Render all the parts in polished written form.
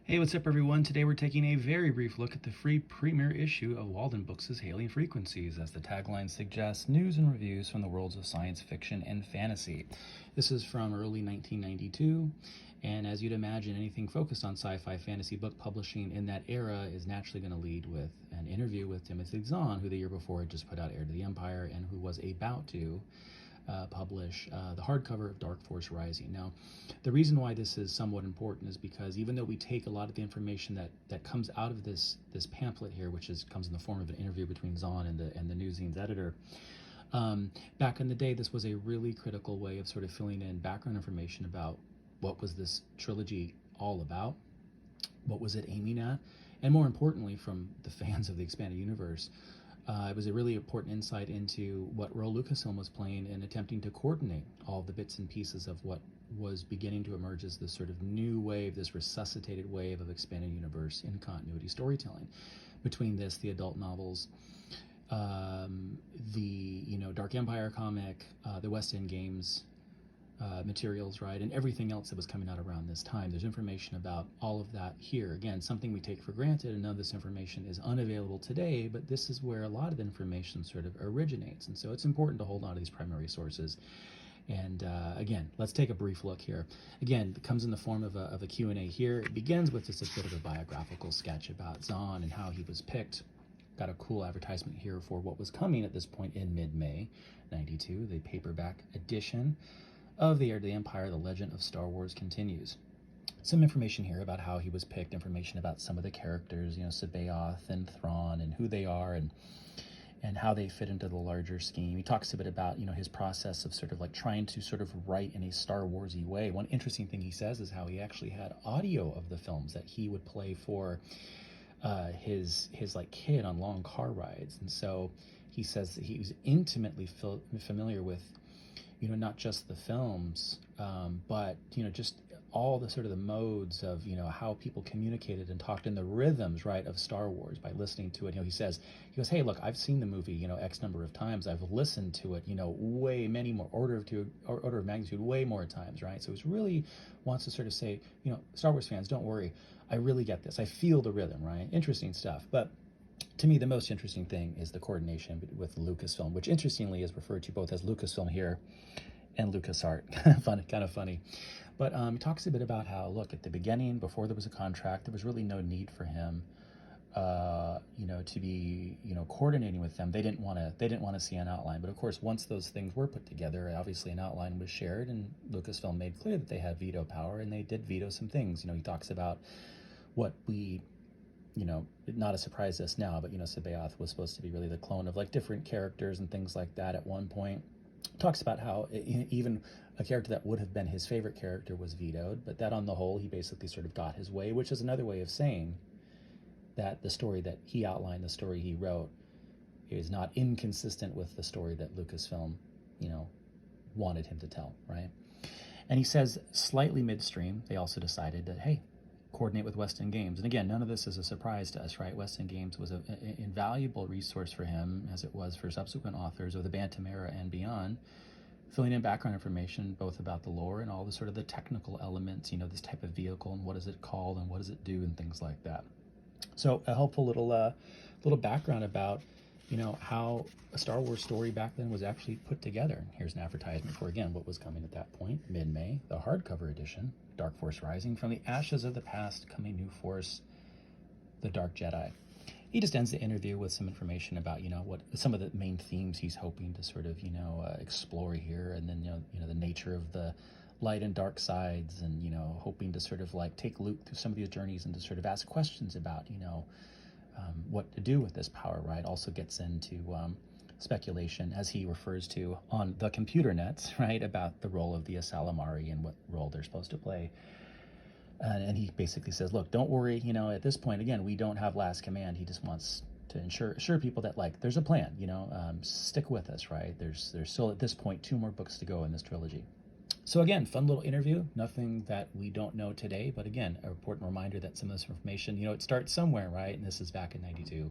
Hey, what's up, everyone? Today we're taking a very brief look at the free premiere issue of Walden Books' Hailing Frequencies. As the tagline suggests, news and reviews from the worlds of science fiction and fantasy. This is from early 1992, and as you'd imagine, anything focused on sci-fi fantasy book publishing in that era is naturally going to lead with an interview with Timothy Zahn, who the year before had just put out Heir to the Empire and who was about to publish the hardcover of Dark Force Rising. Now, the reason why this is somewhat important is because even though we take a lot of the information that comes out of this pamphlet here, which comes in the form of an interview between Zahn and the New Zine's editor, back in the day, this was a really critical way of sort of filling in background information about what was this trilogy all about, what was it aiming at, and more importantly, from the fans of the expanded universe, it was a really important insight into what role Lucasfilm was playing in attempting to coordinate all the bits and pieces of what was beginning to emerge as this sort of new wave, this resuscitated wave of expanded universe in continuity storytelling. Between this, the adult novels, the Dark Empire comic, the West End games, materials, right, and everything else that was coming out around this time. There's information about all of that here. Again, something we take for granted, and none of this information is unavailable today, but this is where a lot of information sort of originates, and so it's important to hold on to these primary sources. And again, let's take a brief look here. Again, it comes in the form of a Q&A here. It begins with just a bit of a biographical sketch about Zahn and how he was picked. Got a cool advertisement here for what was coming at this point in mid-May 92, the paperback edition of the Heir to the Empire, The Legend of Star Wars continues. Some information here about how he was picked, information about some of the characters, Sabaoth and Thrawn and who they are and how they fit into the larger scheme. He talks a bit about, his process of sort of like trying to sort of write in a Star Wars-y way. One interesting thing he says is how he actually had audio of the films that he would play for his like kid on long car rides. And so he says that he was intimately familiar with not just the films, but, just all the sort of the modes of, how people communicated and talked in the rhythms, right, of Star Wars by listening to it. He goes, hey, look, I've seen the movie, X number of times. I've listened to it, way many more, order of magnitude, way more times, right? So he really wants to sort of say, Star Wars fans, don't worry. I really get this. I feel the rhythm, right? Interesting stuff. But to me, the most interesting thing is the coordination with Lucasfilm, which interestingly is referred to both as Lucasfilm here and LucasArt. kind of funny. But he talks a bit about how, look, at the beginning, before there was a contract, there was really no need for him, to be, coordinating with them. They didn't want to see an outline. But of course, once those things were put together, obviously an outline was shared, and Lucasfilm made clear that they had veto power, and they did veto some things. He talks about what we not a surprise to us now, but Sabaoth was supposed to be really the clone of like different characters and things like that at one point. Talks about how even a character that would have been his favorite character was vetoed, but that on the whole he basically sort of got his way, which is another way of saying that the story that he outlined, the story he wrote, is not inconsistent with the story that Lucasfilm wanted him to tell, right? And he says slightly midstream they also decided that, hey, coordinate with West End Games. And again, none of this is a surprise to us, right? West End Games was an invaluable resource for him, as it was for subsequent authors of the Bantam era and beyond, filling in background information both about the lore and all the sort of the technical elements, this type of vehicle and what is it called and what does it do and things like that. So a helpful little background about how a Star Wars story back then was actually put together. Here's an advertisement for, again, what was coming at that point, mid-May, the hardcover edition, Dark Force Rising, From the Ashes of the Past, Coming New Force, The Dark Jedi. He just ends the interview with some information about, what some of the main themes he's hoping to sort of, explore here, and then, the nature of the light and dark sides, and, hoping to sort of like take Luke through some of these journeys and to sort of ask questions about, what to do with this power, right? Also gets into speculation, as he refers to on the computer nets, right, about the role of the Asalamari and what role they're supposed to play. And he basically says, look, don't worry, at this point, again, we don't have last command. He just wants to assure people that, like, there's a plan, stick with us, right? There's still, at this point, 2 more books to go in this trilogy. So again, fun little interview, nothing that we don't know today, but again, an important reminder that some of this information, it starts somewhere, right? And this is back in 92,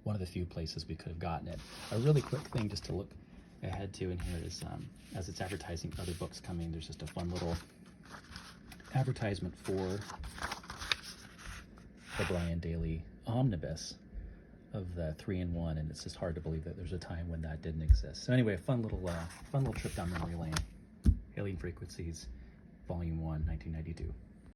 one of the few places we could have gotten it. A really quick thing just to look ahead to in here is, as it's advertising other books coming, there's just a fun little advertisement for the Brian Daly omnibus of the 3-in-1, and it's just hard to believe that there's a time when that didn't exist. So anyway, fun little trip down memory lane. Alien Frequencies, Volume 1, 1992.